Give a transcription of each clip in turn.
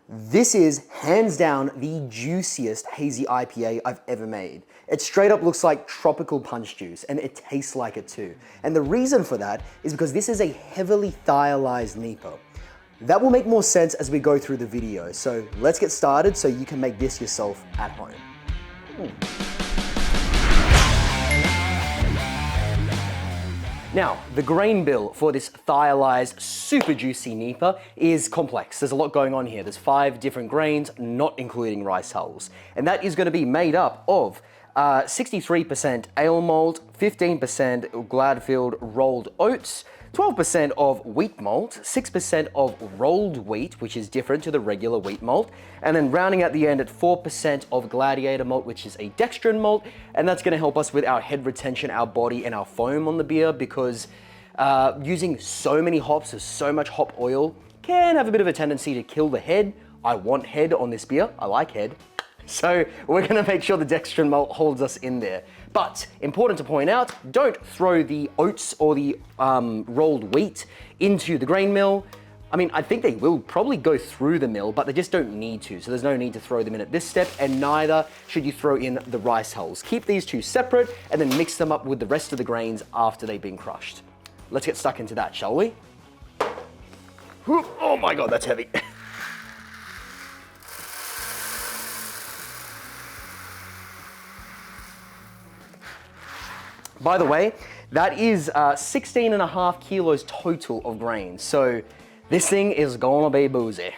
This is hands down the juiciest hazy IPA I've ever made. It straight up looks like tropical punch juice, and it tastes like it too. And the reason for that is because this is a heavily thiolized NEIPA. That will make more sense as we go through the video. So let's get started so you can make this yourself at home. Now, the grain bill for this thiolized, super juicy NEIPA is complex. There's a lot going on here. There's 5 different grains, not including rice hulls. And that is going to be made up of 63% ale malt, 15% Gladfield rolled oats, 12% of wheat malt, 6% of rolled wheat, which is different to the regular wheat malt, and then rounding at the end at 4% of Gladiator malt, which is a dextrin malt, and that's gonna help us with our head retention, our body, and our foam on the beer, because using so many hops or so much hop oil can have a bit of a tendency to kill the head. I want head on this beer, I like head. So we're gonna make sure the dextrin malt holds us in there. But important to point out, don't throw the oats or the rolled wheat into the grain mill. I mean, I think they will probably go through the mill, but they just don't need to. So there's no need to throw them in at this step, and neither should you throw in the rice hulls. Keep these two separate and then mix them up with the rest of the grains after they've been crushed. Let's get stuck into that, shall we? Oh my God, that's heavy. By the way, that is 16.5 kilos total of grains. So this thing is gonna be boozy.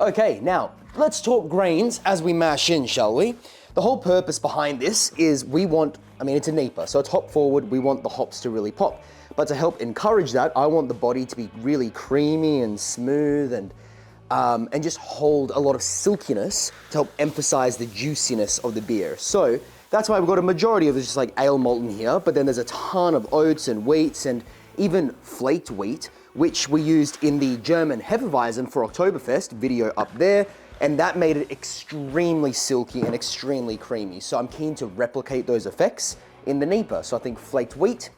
Okay, now let's talk grains as we mash in, shall we? The whole purpose behind this is it's a NEIPA, so it's hop forward. We want the hops to really pop. But to help encourage that, I want the body to be really creamy and smooth and just hold a lot of silkiness to help emphasize the juiciness of the beer. So that's why we've got a majority of it just like ale malt in here, but then there's a ton of oats and wheats and even flaked wheat, which we used in the German Hefeweizen for Oktoberfest, video up there, and that made it extremely silky and extremely creamy. So I'm keen to replicate those effects in the NEIPA. So I think flaked wheat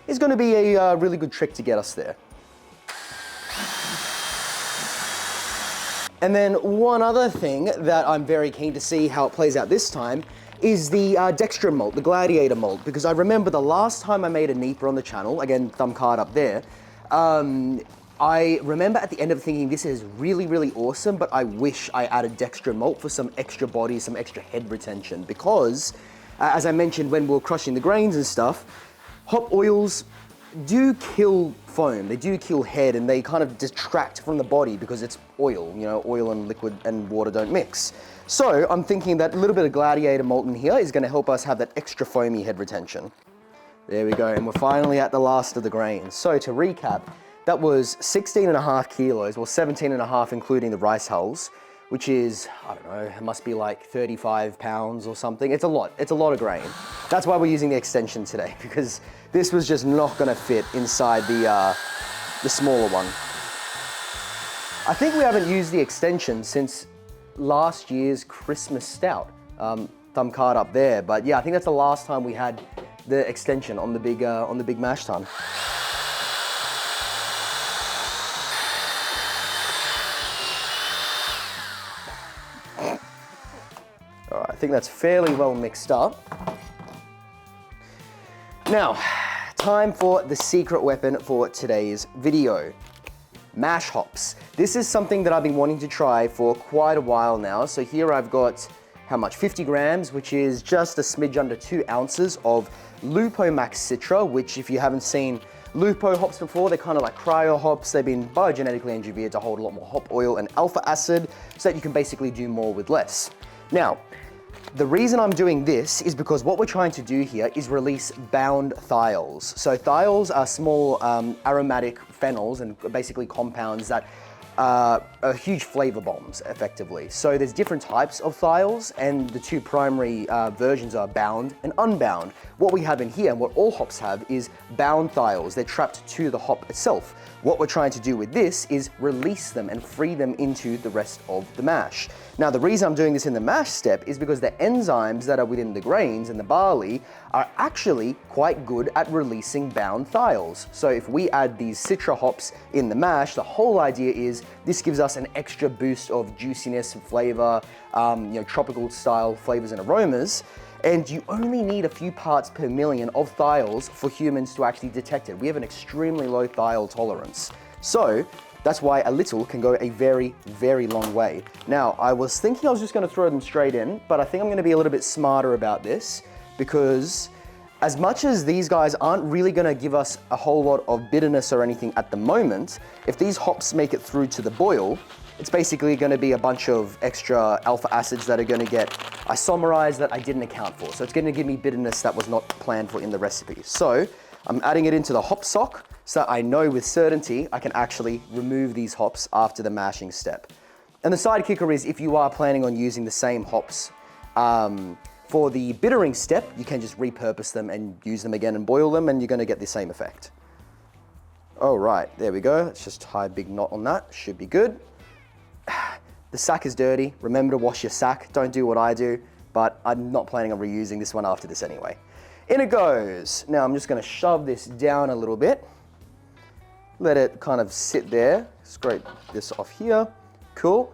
is gonna be a really good trick to get us there. And then one other thing that I'm very keen to see how it plays out this time is the dextrin malt, the Gladiator malt, because I remember the last time I made a NEIPA on the channel, again, thumb card up there, I remember at the end of thinking, this is really, really awesome, but I wish I added dextrin malt for some extra body, some extra head retention, because, as I mentioned when we were crushing the grains and stuff, hop oils do kill foam, they do kill head, and they kind of detract from the body because it's oil, oil and liquid and water don't mix. So I'm thinking that a little bit of Gladiator malt in here is gonna help us have that extra foamy head retention. There we go, and we're finally at the last of the grains. So to recap, that was 16.5 kilos, well 17.5 including the rice hulls, which is, I don't know, it must be like 35 pounds or something. It's a lot of grain. That's why we're using the extension today, because this was just not gonna fit inside the smaller one. I think we haven't used the extension since last year's Christmas stout. Thumb card up there, but yeah, I think that's the last time we had the extension on the big mash tun. All right, I think that's fairly well mixed up. Now, time for the secret weapon for today's video. Mash hops. This is something that I've been wanting to try for quite a while now. So here I've got, how much? 50 grams, which is just a smidge under 2 ounces of Lupo Max Citra, which if you haven't seen Lupo hops before, they're kind of like cryo hops. They've been biogenetically engineered to hold a lot more hop oil and alpha acid so that you can basically do more with less. Now, the reason I'm doing this is because what we're trying to do here is release bound thiols. So thiols are small aromatic phenols and basically compounds that are huge flavor bombs, effectively. So there's different types of thiols, and the two primary versions are bound and unbound. What we have in here, and what all hops have, is bound thiols. They're trapped to the hop itself. What we're trying to do with this is release them and free them into the rest of the mash. Now, the reason I'm doing this in the mash step is because the enzymes that are within the grains and the barley are actually quite good at releasing bound thiols. So if we add these citra hops in the mash, the whole idea is this gives us an extra boost of juiciness and flavor, tropical style flavors and aromas. And you only need a few parts per million of thiols for humans to actually detect it. We have an extremely low thiol tolerance. So that's why a little can go a very, very long way. Now, I was thinking I was just gonna throw them straight in, but I think I'm gonna be a little bit smarter about this, because as much as these guys aren't really gonna give us a whole lot of bitterness or anything at the moment, if these hops make it through to the boil, it's basically gonna be a bunch of extra alpha acids that are gonna get isomerized that I didn't account for. So it's gonna give me bitterness that was not planned for in the recipe. So I'm adding it into the hop sock so that I know with certainty I can actually remove these hops after the mashing step. And the side kicker is if you are planning on using the same hops for the bittering step, you can just repurpose them and use them again and boil them, and you're gonna get the same effect. All right, there we go. Let's just tie a big knot on that, should be good. The sack is dirty. Remember to wash your sack. Don't do what I do, but I'm not planning on reusing this one after this anyway. In it goes. Now I'm just gonna shove this down a little bit. Let it kind of sit there. Scrape this off here. Cool.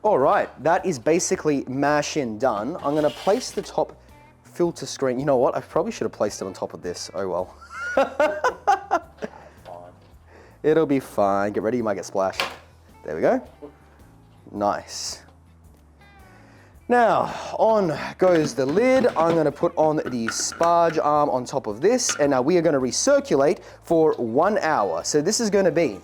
All right, that is basically mash in done. I'm gonna place the top filter screen. You know what? I probably should have placed it on top of this. Oh well. It'll be fine. Get ready, you might get splashed. There we go. Nice. Now, on goes the lid. I'm gonna put on the Sparge arm on top of this, and now we are gonna recirculate for 1 hour. So this is gonna be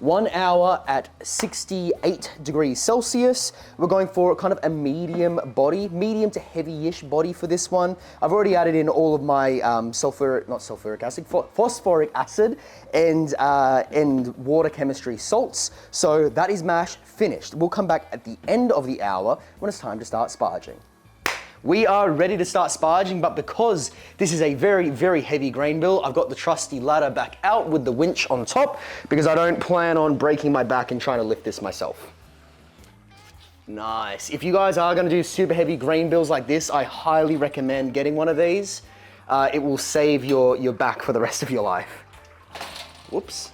1 hour at 68 degrees Celsius. We're going for kind of a medium to heavy-ish body for this one. I've already added in all of my phosphoric acid and water chemistry salts. So that is mash finished. We'll come back at the end of the hour when it's time to start sparging. We are ready to start sparging, but because this is a very, very heavy grain bill, I've got the trusty ladder back out with the winch on top because I don't plan on breaking my back and trying to lift this myself. Nice. If you guys are gonna do super heavy grain bills like this, I highly recommend getting one of these. It will save your back for the rest of your life. Whoops.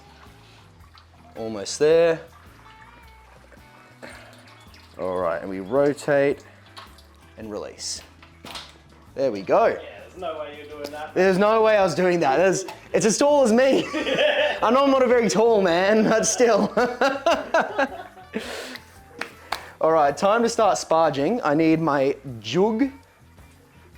Almost there. All right, and we rotate and release. There we go. Yeah, there's no way you're doing that. There's no way I was doing that. It's as tall as me. I know I'm not a very tall man, but still. All right, time to start sparging. I need my jug.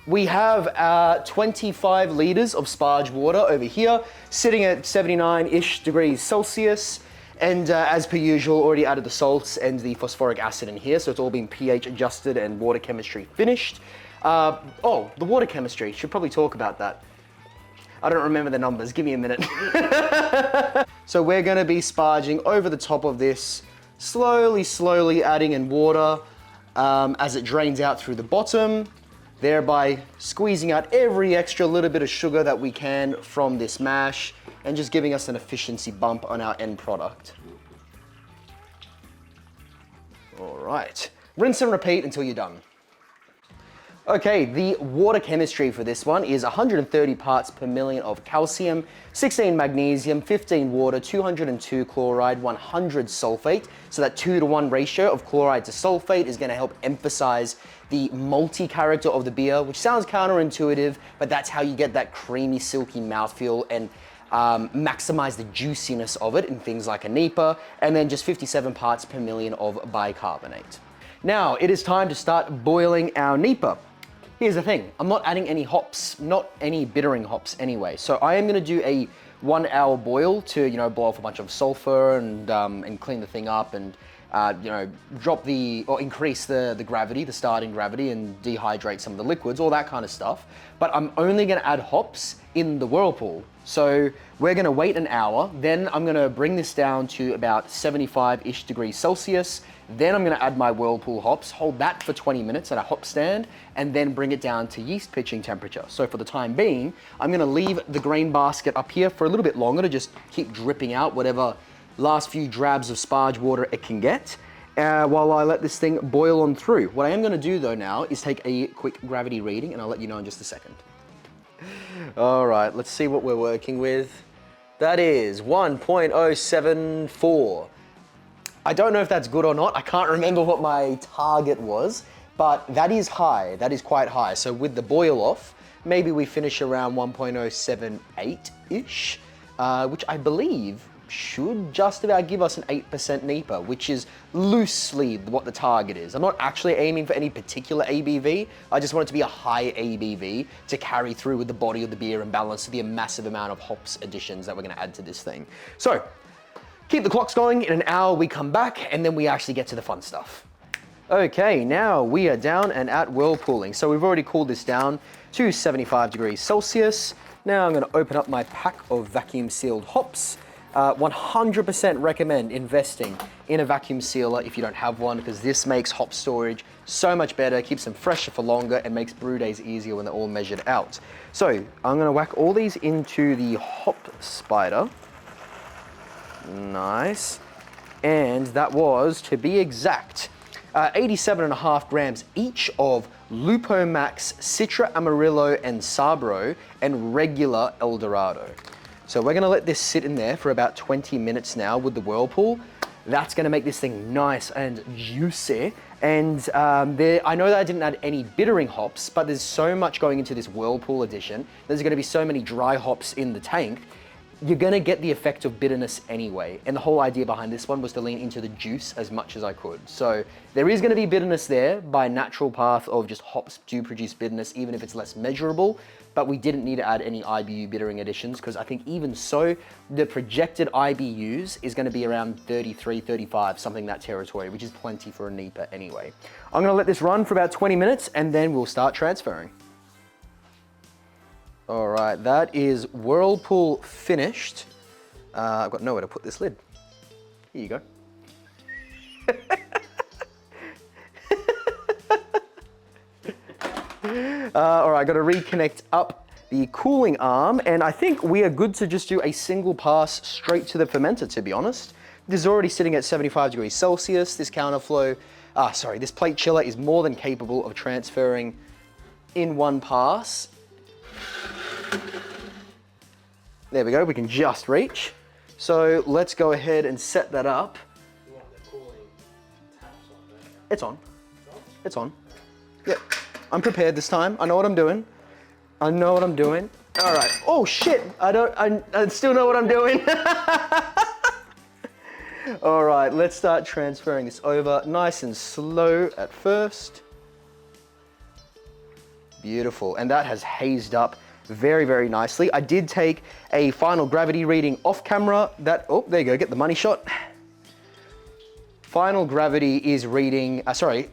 We have 25 liters of sparge water over here, sitting at 79-ish degrees Celsius. And as per usual, already added the salts and the phosphoric acid in here, so it's all been pH adjusted and water chemistry finished. The water chemistry, should probably talk about that. I don't remember the numbers, give me a minute. So we're gonna be sparging over the top of this, slowly adding in water as it drains out through the bottom, thereby squeezing out every extra little bit of sugar that we can from this mash, and just giving us an efficiency bump on our end product. All right, rinse and repeat until you're done. Okay, the water chemistry for this one is 130 parts per million of calcium, 16 magnesium, 15 water, 202 chloride, 100 sulfate. So that 2-to-1 ratio of chloride to sulfate is gonna help emphasize the malty character of the beer, which sounds counterintuitive, but that's how you get that creamy, silky mouthfeel and maximize the juiciness of it in things like a NEIPA, and then just 57 parts per million of bicarbonate. Now, it is time to start boiling our NEIPA. Here's the thing, I'm not adding any hops, not any bittering hops anyway. So I am gonna do a 1 hour boil to, blow off a bunch of sulfur and clean the thing up and, increase the gravity, the starting gravity, and dehydrate some of the liquids, all that kind of stuff. But I'm only gonna add hops in the Whirlpool. So we're gonna wait an hour, then I'm gonna bring this down to about 75-ish degrees Celsius. Then I'm gonna add my Whirlpool hops, hold that for 20 minutes at a hop stand, and then bring it down to yeast pitching temperature. So for the time being, I'm gonna leave the grain basket up here for a little bit longer to just keep dripping out whatever last few drabs of sparge water it can get. while I let this thing boil on through. What I am gonna do though now is take a quick gravity reading, and I'll let you know in just a second. All right, let's see what we're working with. That is 1.074. I don't know if that's good or not. I can't remember what my target was, but that is high. That is quite high. So with the boil off, maybe we finish around 1.078-ish, which I believe should just about give us an 8% NEIPA, which is loosely what the target is. I'm not actually aiming for any particular ABV. I just want it to be a high ABV to carry through with the body of the beer and balance the massive amount of hops additions that we're gonna add to this thing. So, keep the clocks going. In an hour, we come back and then we actually get to the fun stuff. Okay, now we are down and at whirlpooling. So we've already cooled this down to 75 degrees Celsius. Now I'm gonna open up my pack of vacuum sealed hops. 100% recommend investing in a vacuum sealer if you don't have one, because this makes hop storage so much better, keeps them fresher for longer, and makes brew days easier when they're all measured out. So I'm gonna whack all these into the hop spider. Nice. And that was, to be exact, 87.5 grams each of Lupo Max, Citra Amarillo and Sabro, and regular Eldorado. So we're gonna let this sit in there for about 20 minutes now with the Whirlpool. That's gonna make this thing nice and juicy. And I know that I didn't add any bittering hops, but there's so much going into this Whirlpool edition. There's gonna be so many dry hops in the tank. You're gonna get the effect of bitterness anyway. And the whole idea behind this one was to lean into the juice as much as I could. So there is gonna be bitterness there by natural path of just hops do produce bitterness, even if it's less measurable. But we didn't need to add any IBU bittering additions, because I think even so, the projected IBUs is gonna be around 33, 35, something in that territory, which is plenty for a NEIPA anyway. I'm gonna let this run for about 20 minutes and then we'll start transferring. All right, that is Whirlpool finished. I've got nowhere to put this lid. Here you go. All right, got to reconnect up the cooling arm, and I think we are good to just do a single pass straight to the fermenter, to be honest. This is already sitting at 75 degrees Celsius. This this plate chiller is more than capable of transferring in one pass. There we go, we can just reach. So let's go ahead and set that up. You want the cooling taps on there? It's on. It's on. Yep. I'm prepared this time. I know what I'm doing. I know what I'm doing. All right. Oh shit! I still know what I'm doing. All right, let's start transferring this over nice and slow at first. Beautiful, and that has hazed up very, very nicely. I did take a final gravity reading off camera. Oh, there you go, get the money shot. Final gravity is reading,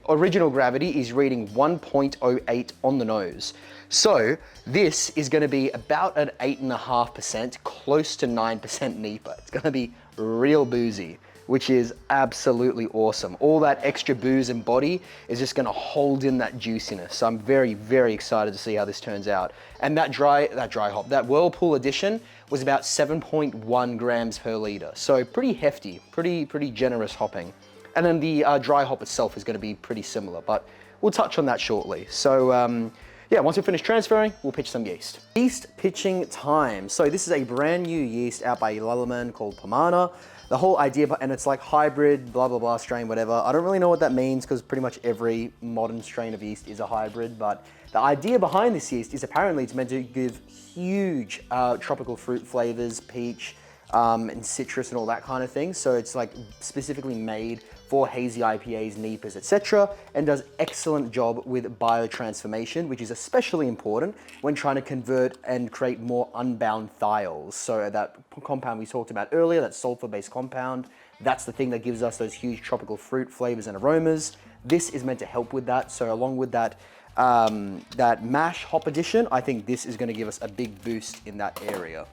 original gravity is reading 1.08 on the nose. So this is gonna be about an 8.5%, close to 9% NEIPA. It's gonna be real boozy, which is absolutely awesome. All that extra booze and body is just gonna hold in that juiciness. So I'm very, very excited to see how this turns out. And that Whirlpool edition was about 7.1 grams per liter. So pretty hefty, pretty generous hopping. And then the dry hop itself is gonna be pretty similar, but we'll touch on that shortly. So yeah, once we finish transferring, we'll pitch some yeast. Yeast pitching time. So this is a brand new yeast out by Lallemand called Pomona. The whole idea, and it's like hybrid, blah, blah, blah, strain, whatever. I don't really know what that means, because pretty much every modern strain of yeast is a hybrid, but the idea behind this yeast is apparently it's meant to give huge tropical fruit flavors, peach, and citrus and all that kind of thing. So it's like specifically made for hazy IPAs, NEIPAs, etc., and does excellent job with biotransformation, which is especially important when trying to convert and create more unbound thiols. So that compound we talked about earlier, that sulfur-based compound, that's the thing that gives us those huge tropical fruit flavors and aromas. This is meant to help with that. So along with that, that mash hop addition, I think this is going to give us a big boost in that area.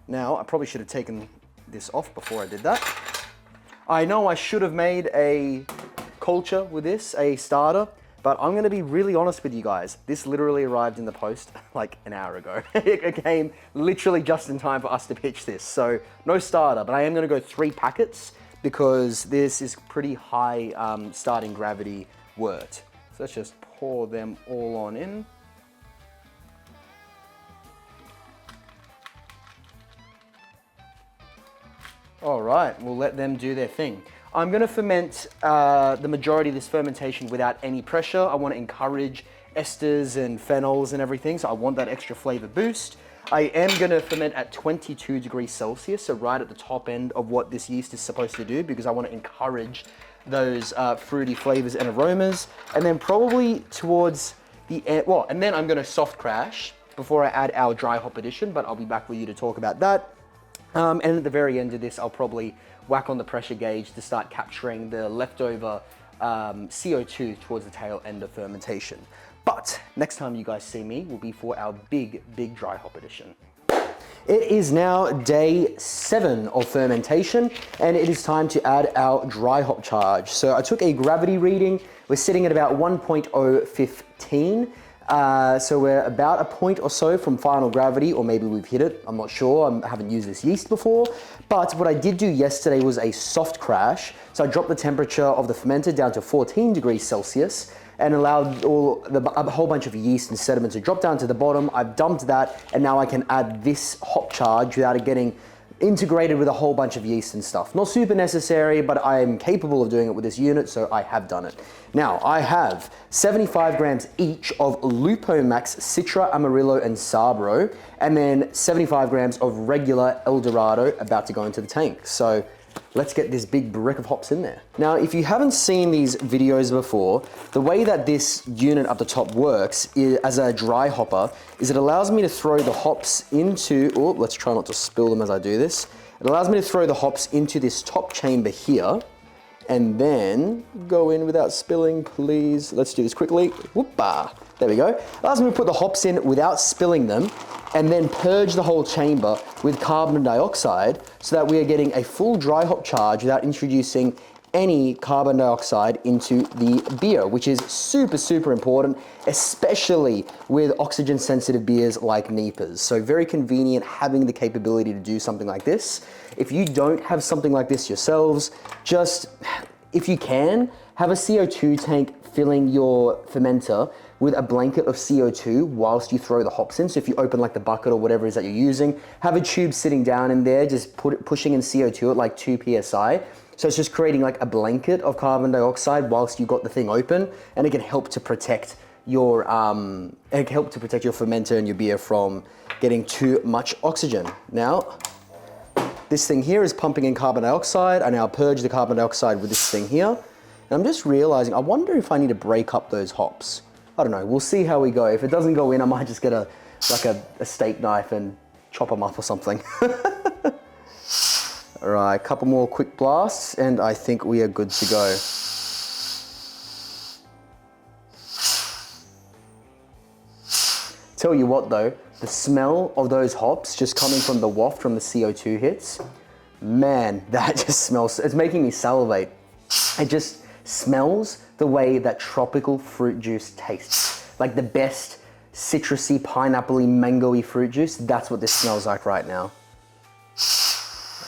Now, I probably should have taken this off before I did that. I know I should have made a culture with this, a starter, but I'm gonna be really honest with you guys. This literally arrived in the post like an hour ago. It came literally just in time for us to pitch this. So no starter, but I am gonna go 3 packets because this is pretty high starting gravity wort. So let's just pour them all on in. All right, we'll let them do their thing. I'm gonna ferment the majority of this fermentation without any pressure. I wanna encourage esters and phenols and everything, so I want that extra flavor boost. I am gonna ferment at 22 degrees Celsius, so right at the top end of what this yeast is supposed to do, because I wanna encourage those fruity flavors and aromas. And then probably towards the end, well, and then I'm gonna soft crash before I add our dry hop addition, but I'll be back with you to talk about that. And at the very end of this, I'll probably whack on the pressure gauge to start capturing the leftover CO2 towards the tail end of fermentation. But next time you guys see me will be for our big dry hop addition. It is now day 7 of fermentation, and it is time to add our dry hop charge. So I took a gravity reading. We're sitting at about 1.015. So we're about a point or so from final gravity, or maybe we've hit it. I'm not sure. I haven't used this yeast before. But what I did do yesterday was a soft crash. So I dropped the temperature of the fermenter down to 14 degrees Celsius and allowed a whole bunch of yeast and sediment to drop down to the bottom. I've dumped that, and now I can add this hop charge without it getting integrated with a whole bunch of yeast and stuff. Not super necessary, but I'm capable of doing it with this unit, so I have done it. Now, I have 75 grams each of Lupo Max, Citra, Amarillo, and Sabro, and then 75 grams of regular Eldorado about to go into the tank. So let's get this big brick of hops in there. Now, if you haven't seen these videos before, the way that this unit up the top works as a dry hopper is it allows me to throw the hops into, oh, let's try not to spill them as I do this. It allows me to throw the hops into this top chamber here, and then go in without spilling, please. Let's do this quickly. Whoop-ah. There we go. Allows me to put the hops in without spilling them, and then purge the whole chamber with carbon dioxide so that we are getting a full dry hop charge without introducing any carbon dioxide into the beer, which is super important, especially with oxygen sensitive beers like NEIPAs. So very convenient having the capability to do something like this. If you don't have something like this yourselves, just, if you can, have a CO2 tank filling your fermenter with a blanket of CO2 whilst you throw the hops in. So if you open like the bucket or whatever it is that you're using, have a tube sitting down in there, just pushing in CO2 at like 2 PSI. So it's just creating like a blanket of carbon dioxide whilst you got the thing open, and it can help to protect your fermenter and your beer from getting too much oxygen. Now, this thing here is pumping in carbon dioxide. I now purge the carbon dioxide with this thing here. And I'm just realizing, I wonder if I need to break up those hops. I don't know, we'll see how we go. If it doesn't go in, I might just get a steak knife and chop them up or something. All right, a couple more quick blasts, and I think we are good to go. Tell you what though, the smell of those hops just coming from the waft from the CO2 hits, man, that just smells, it's making me salivate. It just smells the way that tropical fruit juice tastes. Like the best citrusy, pineapple-y, mango-y fruit juice, that's what this smells like right now.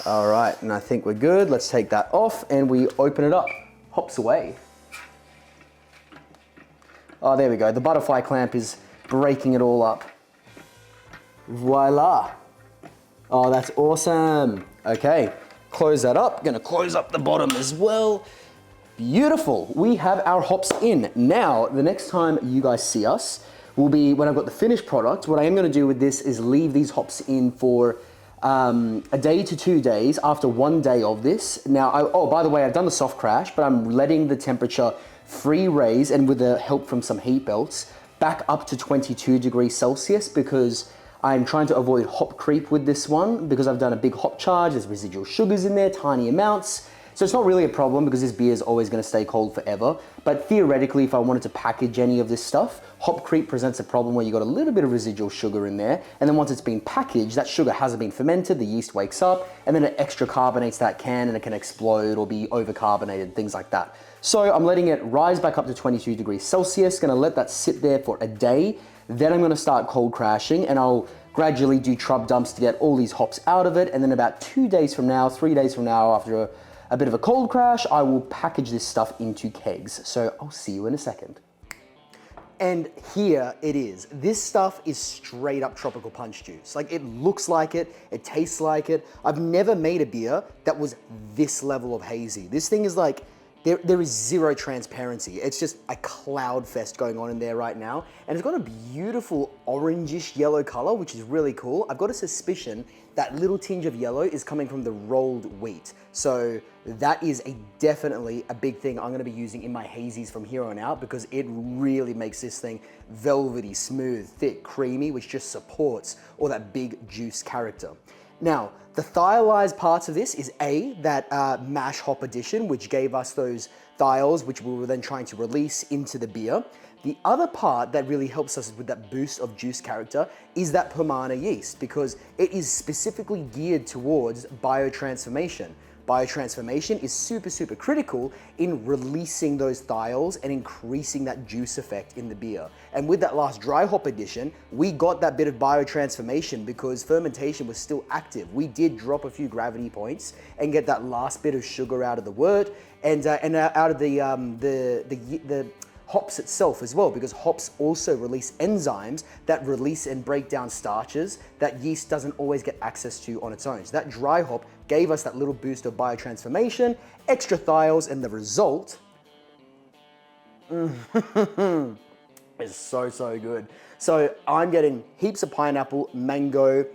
All right, and I think we're good. Let's take that off and we open it up. Hops away. Oh, there we go. The butterfly clamp is breaking it all up. Voila. Oh, that's awesome. Okay, close that up. Gonna close up the bottom as well. Beautiful. We have our hops in. Now, the next time you guys see us will be when I've got the finished product. What I am gonna do with this is leave these hops in for a day to 2 days after 1 day of this. Now, oh, by the way, I've done the soft crash, but I'm letting the temperature free raise, and with the help from some heat belts, back up to 22 degrees Celsius, because I'm trying to avoid hop creep with this one, because I've done a big hop charge, there's residual sugars in there, tiny amounts. So it's not really a problem because this beer is always gonna stay cold forever. But theoretically, if I wanted to package any of this stuff, hop creep presents a problem where you got a little bit of residual sugar in there. And then once it's been packaged, that sugar hasn't been fermented, the yeast wakes up, and then it extra carbonates that can, and it can explode or be overcarbonated, things like that. So I'm letting it rise back up to 22 degrees Celsius, gonna let that sit there for a day. Then I'm gonna start cold crashing, and I'll gradually do trub dumps to get all these hops out of it. And then about 2 days from now, 3 days from now, after a bit of a cold crash, I will package this stuff into kegs. So I'll see you in a second. And here it is. This stuff is straight up tropical punch juice. Like, it looks like it tastes like it. I've never made a beer that was this level of hazy. This thing is like, there is zero transparency. It's just a cloud fest going on in there right now. And it's got a beautiful orangish yellow color, which is really cool. I've got a suspicion that little tinge of yellow is coming from the rolled wheat. So that is definitely a big thing I'm gonna be using in my hazies from here on out, because it really makes this thing velvety, smooth, thick, creamy, which just supports all that big juice character. Now, the thiolized parts of this is that mash hop addition, which gave us those thiols, which we were then trying to release into the beer. The other part that really helps us with that boost of juice character is that Pomona yeast, because it is specifically geared towards biotransformation. Biotransformation is super, super critical in releasing those thiols and increasing that juice effect in the beer. And with that last dry hop addition, we got that bit of biotransformation because fermentation was still active. We did drop a few gravity points and get that last bit of sugar out of the wort and out of the hops itself as well, because hops also release enzymes that release and break down starches that yeast doesn't always get access to on its own. So that dry hop gave us that little boost of biotransformation, extra thiols, and the result is so, so good. So I'm getting heaps of pineapple, mango,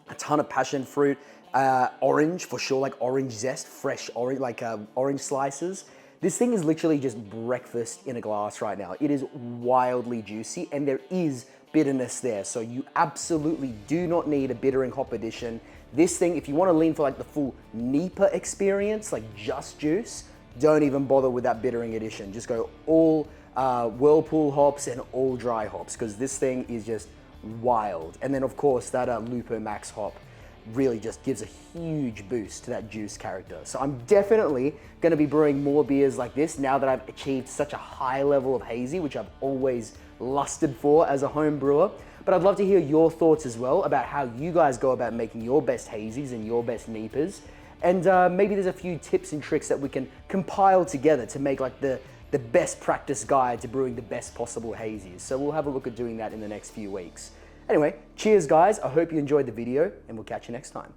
a ton of passion fruit, orange for sure, like orange zest, fresh orange, like orange slices. This thing is literally just breakfast in a glass right now. It is wildly juicy and there is bitterness there. So you absolutely do not need a bittering hop addition. This thing, if you want to lean for like the full NEIPA experience, like just juice, don't even bother with that bittering addition. Just go all Whirlpool hops and all dry hops, because this thing is just wild. And then of course that Lupo Max hop really just gives a huge boost to that juice character. So I'm definitely gonna be brewing more beers like this now that I've achieved such a high level of hazy, which I've always lusted for as a home brewer. But I'd love to hear your thoughts as well about how you guys go about making your best hazies and your best NEIPAs. And maybe there's a few tips and tricks that we can compile together to make like the best practice guide to brewing the best possible hazies. So we'll have a look at doing that in the next few weeks. Anyway, cheers guys. I hope you enjoyed the video and we'll catch you next time.